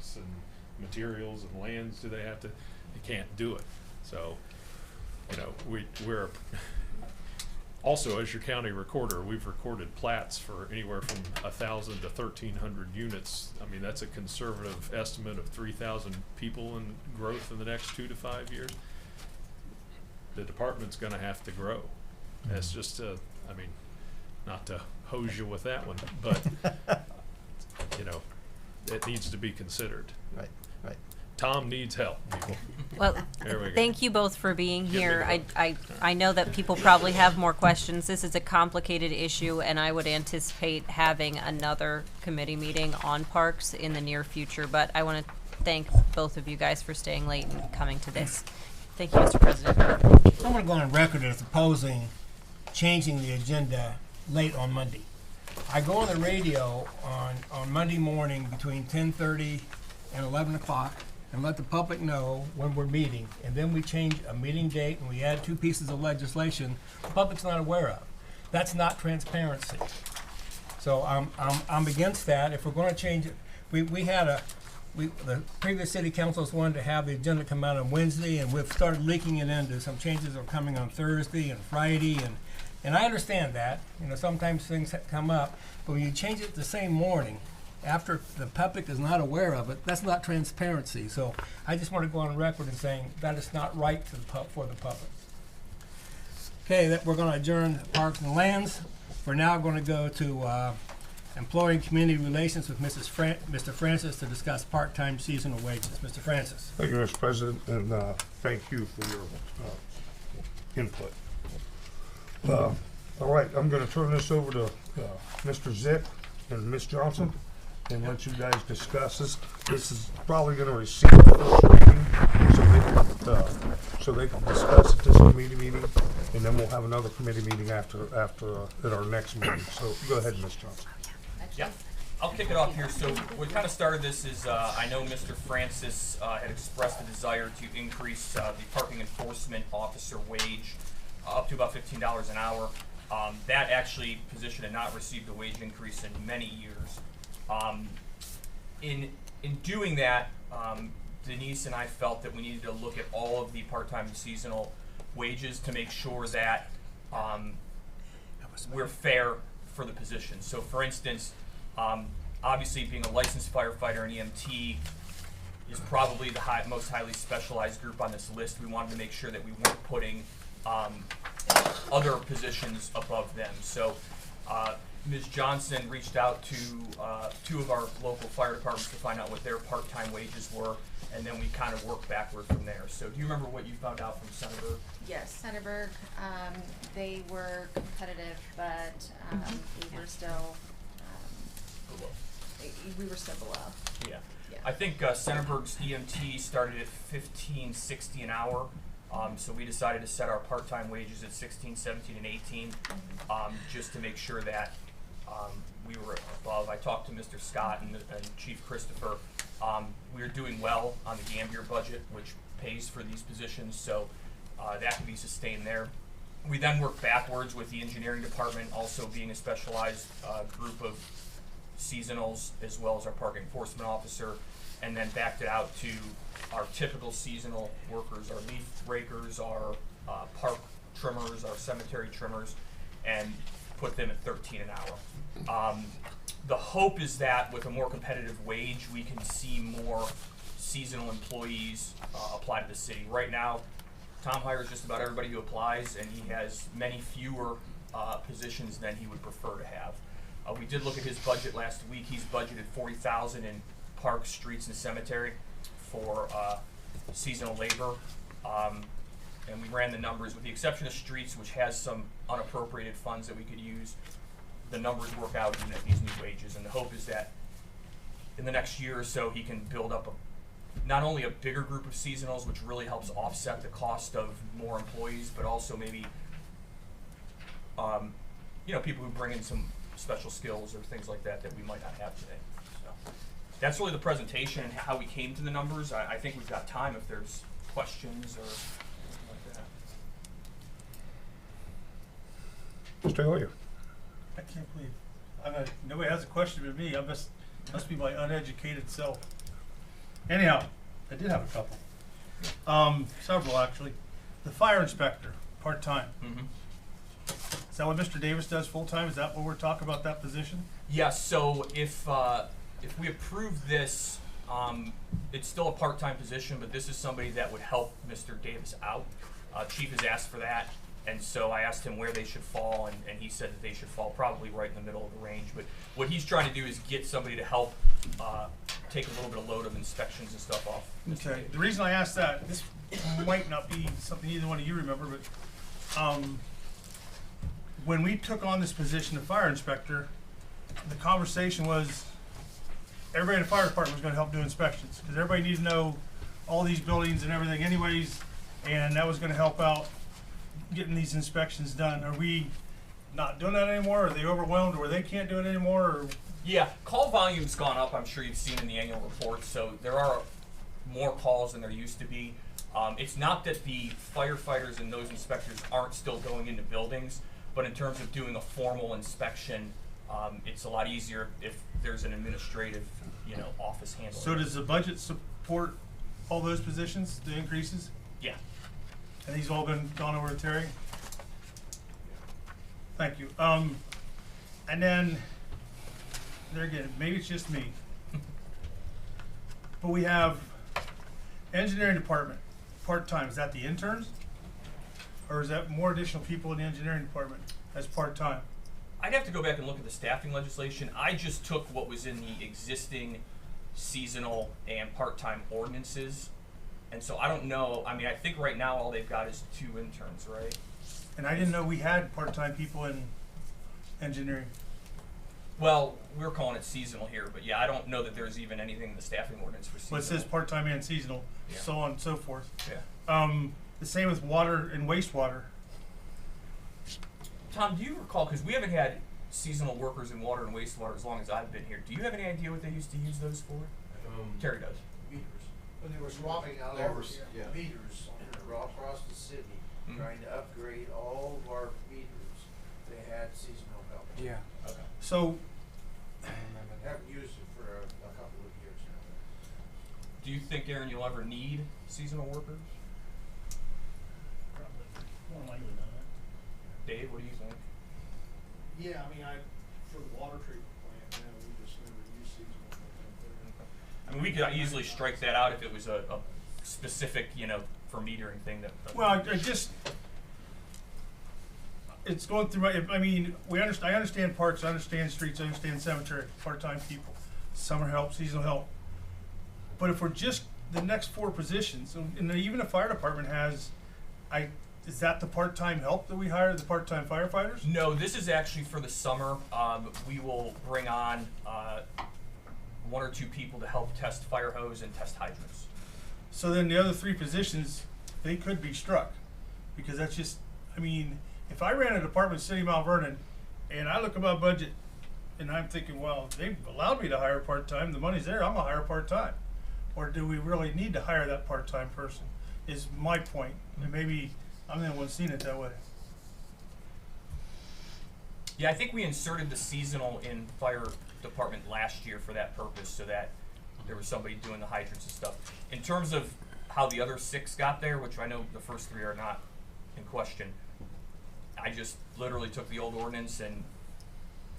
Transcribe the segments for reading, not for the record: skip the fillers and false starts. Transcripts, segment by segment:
parts and materials and lands do they have to? They can't do it. So, you know, we're also, as your county recorder, we've recorded plats for anywhere from 1,000 to 1,300 units. I mean, that's a conservative estimate of 3,000 people in growth in the next 2 to 5 years. The department's going to have to grow. That's just, I mean, not to hose you with that one, but you know, it needs to be considered. Right, right. Tom needs help, people. Well, There we go. thank you both for being Give me here. the I know that people probably have more questions. This is a complicated issue, and I would anticipate having another committee meeting on parks in the near future, but I want to thank both of you guys for staying late and coming to this. Thank you, Mr. President. I want to go on record as opposing changing the agenda late on Monday. I go on the radio on Monday morning between 10:30 and 11 o'clock and let the public know when we're meeting, and then we change a meeting date and we add 2 pieces of legislation the public's not aware of. That's not transparency. So I'm against that. If we're going to change it, the previous city councils wanted to have the agenda come out on Wednesday, and we've started leaking it into some changes are coming on Thursday and Friday, and I understand that. You know, sometimes things come up, but when you change it the same morning, after the public is not aware of it, that's not transparency. So I just want to go on record and saying that is not right for the public. Okay, that we're going to adjourn Parks and Lands. We're now going to go to Employee and Community Relations with Mr. Francis to discuss part-time seasonal wages. Mr. Francis. Thank you, Mr. President, and thank you for your input. All right, I'm going to turn this over to Mr. Zick and Ms. Johnson and let you guys discuss this. This is probably going to receive the first reading, so they can discuss at this committee meeting, and then we'll have another committee meeting after at our next meeting. So go ahead, Ms. Johnson. Yeah, I'll kick it off here. So what kind of started this is I know Mr. Francis had expressed a desire to increase the parking enforcement officer wage up to about $15 an hour. That actually position had not received a wage increase in many years. In doing that, Denise and I felt that we needed to look at all of the part-time and seasonal wages to make sure that we're fair for the position. So for instance, obviously being a licensed firefighter and EMT is probably the most highly specialized group on this list. We wanted to make sure that we weren't putting other positions above them. So Ms. Johnson reached out to 2 of our local fire departments to find out what their part-time wages were, and then we kind of worked backward from there. So do you remember what you found out from Centerburg? Yes, Centerburg, they were competitive, but we were still below. Yeah. Yeah. I think Centerburg's EMT started at $15.60 an hour. So we decided to set our part-time wages at $16, $17, and $18, just to make sure that we were above. I talked to Mr. Scott and Chief Christopher. We are doing well on the Gambier budget, which pays for these positions, so that can be sustained there. We then work backwards with the engineering department, also being a specialized group of seasonals, as well as our park enforcement officer, and then backed it out to our typical seasonal workers, our leaf rakers, our park trimmers, our cemetery trimmers, and put them at $13 an hour. The hope is that with a more competitive wage, we can see more seasonal employees apply to the city. Right now, Tom hires just about everybody who applies, and he has many fewer positions than he would prefer to have. We did look at his budget last week. He's budgeted $40,000 in parks, streets, and cemetery for seasonal labor, and we ran the numbers. With the exception of streets, which has some unappropriated funds that we could use, the numbers work out even at these new wages, and the hope is that in the next year or so he can build up not only a bigger group of seasonals, which really helps offset the cost of more employees, but also maybe people who bring in some special skills or things like that that we might not have today. So that's really the presentation and how we came to the numbers. I think we've got time if there's questions or something like that. Mr. Hillier. I can't believe nobody has a question with me. Must be my uneducated self. Anyhow, I did have a couple. Several actually. The fire inspector, part-time. Mhm. Is that what Mr. Davis does full-time? Is that what we're talking about, that position? Yes, so if we approve this, it's still a part-time position, but this is somebody that would help Mr. Davis out. Chief has asked for that, and so I asked him where they should fall, and he said that they should fall probably right in the middle of the range. But what he's trying to do is get somebody to help take a little bit of load of inspections and stuff off Mr. Okay, Davis. the reason I asked that, this might not be something either one of you remember, but, when we took on this position of fire inspector, the conversation was, everybody in the fire department was gonna help do inspections, because everybody needed to know all these buildings and everything anyways, and that was gonna help out getting these inspections done. Are we not doing that anymore? Are they overwhelmed, or they can't do it anymore, or? Yeah, call volume's gone up. I'm sure you've seen in the annual report. So there are more calls than there used to be. It's not that the firefighters and those inspectors aren't still going into buildings, but in terms of doing a formal inspection, it's a lot easier if there's an administrative, office handler. So does the budget support all those positions, the increases? Yeah. And these all been gone over to Terry? Thank you. And then, there again, maybe it's just me. But we have engineering department, part-time, is that the interns? Or is that more additional people in the engineering department as part-time? I'd have to go back and look at the staffing legislation. I just took what was in the existing seasonal and part-time ordinances. And so I don't know, I think right now all they've got is 2 interns, right? And I didn't know we had part-time people in engineering. Well, we're calling it seasonal here, but yeah, I don't know that there's even anything in the staffing ordinance for seasonal. Well, it says part-time and seasonal, Yeah. so on and so forth. Yeah. The same with water and wastewater. Tom, do you recall, because we haven't had seasonal workers in water and wastewater as long as I've been here. Do you have any idea what they used to use those for? Terry does. Meters. When they were swapping out There all was- the yeah. meters all across the city, Mhm. trying to upgrade all of our meters, they had seasonal help. Yeah. Okay. So, Haven't used it for a couple of years now. Do you think, Aaron, you'll ever need seasonal workers? more likely than not. Dave, what do you think? Yeah, for the water treatment plant, we just never use seasonal. I mean, we could easily strike that out if it was a specific, for metering thing that. Well, I just, it's going through my, I understand parks, I understand streets, I understand cemetery, part-time people, summer help, seasonal help. But if we're just the next 4 positions, and even the fire department has, is that the part-time help that we hire, the part-time firefighters? No, this is actually for the summer. We will bring on 1 or 2 people to help test fire hose and test hydrants. So then the other 3 positions, they could be struck, because that's just, if I ran a department in City of Mount Vernon, and I look at my budget, and I'm thinking, well, they've allowed me to hire part-time, the money's there, I'm gonna hire part-time. Or do we really need to hire that part-time person, is my point, and maybe I'm the only one seeing it that way. Yeah, I think we inserted the seasonal in fire department last year for that purpose, so that there was somebody doing the hydrants and stuff. In terms of how the other 6 got there, which I know the first 3 are not in question, I just literally took the old ordinance and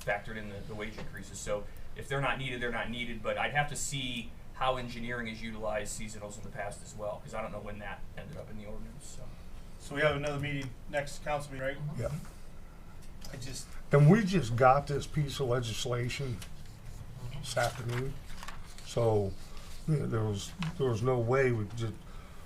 factored in the wage increases. So if they're not needed, they're not needed, but I'd have to see how engineering has utilized seasonals in the past as well, because I don't know when that ended up in the ordinance, so. So we have another meeting, next council meeting, right? Yeah. And we just got this piece of legislation this afternoon, so there was no way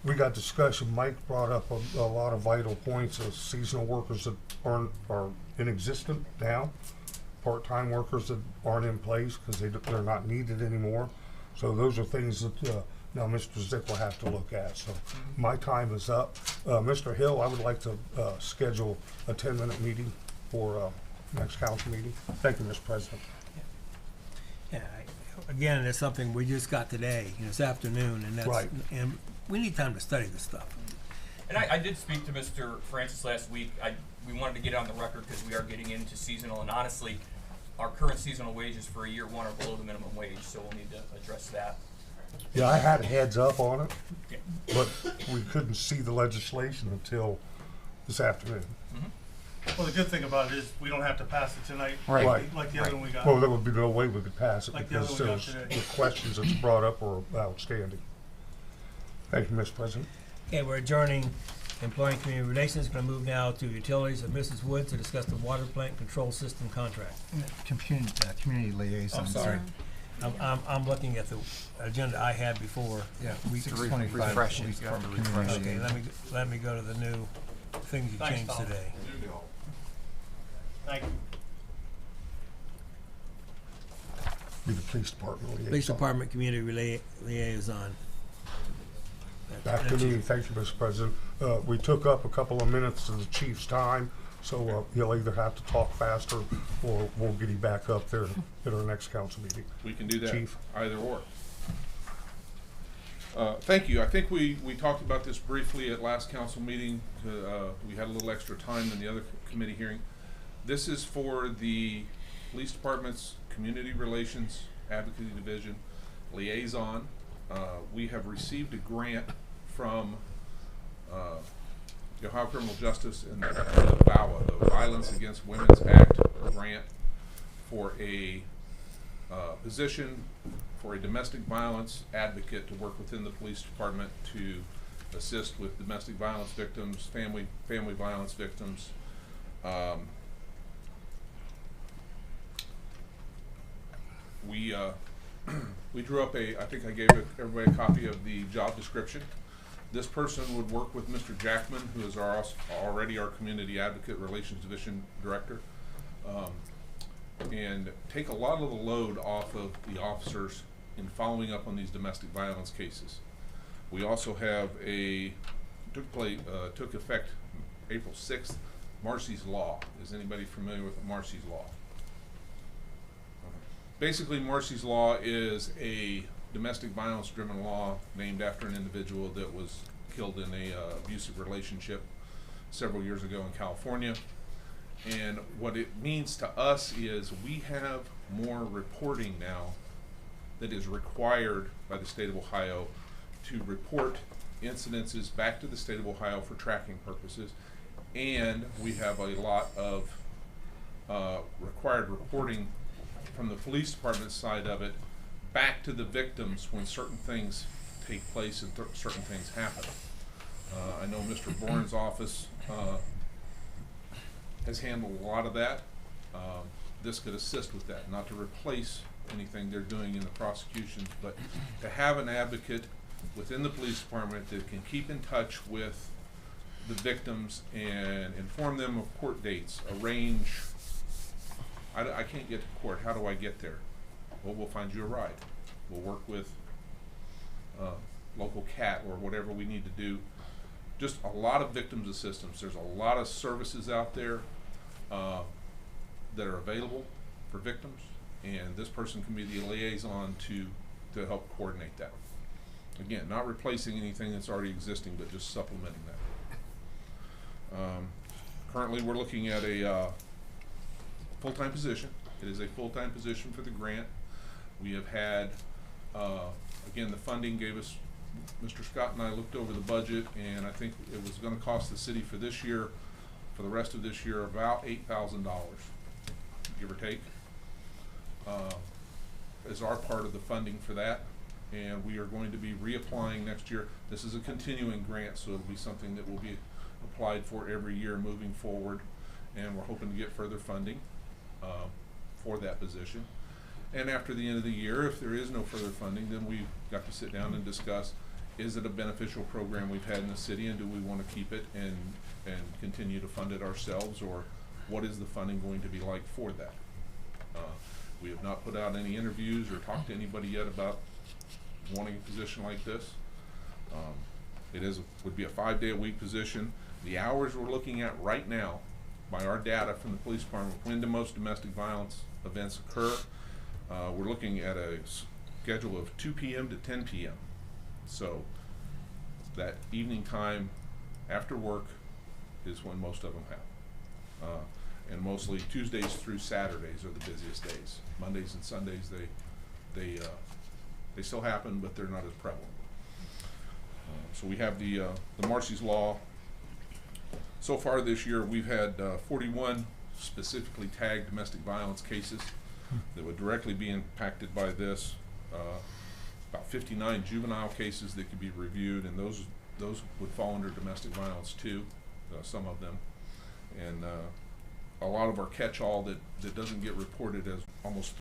we got discussion. Mike brought up a lot of vital points of seasonal workers that are inexistent now, part-time workers that aren't in place because they're not needed anymore. So those are things that now Mr. Zick will have to look at. So my time is up. Mr. Hill, I would like to schedule a 10-minute meeting for next council meeting. Thank you, Mr. President. Yeah, again, it's something we just got today, this afternoon, and Right. and we need time to study this stuff. And I did speak to Mr. Francis last week. We wanted to get it on the record because we are getting into seasonal, and honestly, our current seasonal wages for a year 1 are below the minimum wage, so we'll need to address that. Yeah, I had a heads up on it, Yeah. but we couldn't see the legislation until this afternoon. Well, the good thing about it is we don't have to pass it tonight. Right. Like the other one we got. Well, there would be no way we could pass it Like the other because one we got those, today. the questions that's brought up are outstanding. Thank you, Mr. President. Okay, we're adjourning employee and community relations. Gonna move now to utilities of Mrs. Wood to discuss the water plant control system contract. Community liaison. I'm sorry. I'm looking at the agenda I had before. Yeah, We- 625. refresh it. Police You have to Department refresh it. Okay, Community let me go to the new things you Thanks, changed Tom. today. Thank you. Be the police department liaison. Police Department Community Liaison. Back to me. Thank you, Mr. President. We took up a couple of minutes of the chief's time, so he'll either have to talk faster or we'll get him back up there at our next council meeting. We can do that, Chief. either or. Thank you. I think we talked about this briefly at last council meeting. We had a little extra time than the other committee hearing. This is for the police department's community relations advocacy division liaison. We have received a grant from the Ohio Criminal Justice and the VAWA, the Violence Against Women's Act grant, for a position for a domestic violence advocate to work within the police department to assist with domestic violence victims, family violence victims. We drew up I think I gave everybody a copy of the job description. This person would work with Mr. Jackman, who is already our Community Advocate Relations Division Director, and take a lot of the load off of the officers in following up on these domestic violence cases. We also have took effect April 6th, Marcy's Law. Is anybody familiar with Marcy's Law? Basically, Marcy's Law is a domestic violence driven law named after an individual that was killed in a abusive relationship several years ago in California. And what it means to us is we have more reporting now that is required by the state of Ohio to report incidences back to the state of Ohio for tracking purposes. And we have a lot of required reporting from the police department side of it back to the victims when certain things take place and certain things happen. I know Mr. Bourne's office has handled a lot of that. This could assist with that, not to replace anything they're doing in the prosecutions, but to have an advocate within the police department that can keep in touch with the victims and inform them of court dates, arrange. I can't get to court, how do I get there? Well, we'll find you a ride. We'll work with local CAT or whatever we need to do. Just a lot of victims assistance. There's a lot of services out there that are available for victims, and this person can be the liaison to help coordinate that. Again, not replacing anything that's already existing, but just supplementing that. Currently, we're looking at a full-time position. It is a full-time position for the grant. We have had, again, the funding gave us, Mr. Scott and I looked over the budget, and I think it was gonna cost the city for this year, for the rest of this year, about $8,000, give or take, as our part of the funding for that. And we are going to be reapplying next year. This is a continuing grant, so it'll be something that will be applied for every year moving forward, and we're hoping to get further funding for that position. And after the end of the year, if there is no further funding, then we've got to sit down and discuss, is it a beneficial program we've had in the city, and do we want to keep it and continue to fund it ourselves, or what is the funding going to be like for that? We have not put out any interviews or talked to anybody yet about wanting a position like this. Would be a 5-day-a-week position. The hours we're looking at right now, by our data from the police department, when the most domestic violence events occur, we're looking at a schedule of 2 p.m. to 10 p.m. So that evening time after work is when most of them happen. And mostly Tuesdays through Saturdays are the busiest days. Mondays and Sundays, they They still happen, but they're not as prevalent. So we have the Marcy's Law. So far this year, we've had 41 specifically tagged domestic violence cases that would directly be impacted by this. About 59 juvenile cases that could be reviewed, and those would fall under domestic violence too, some of them. And a lot of our catch-all that doesn't get reported as almost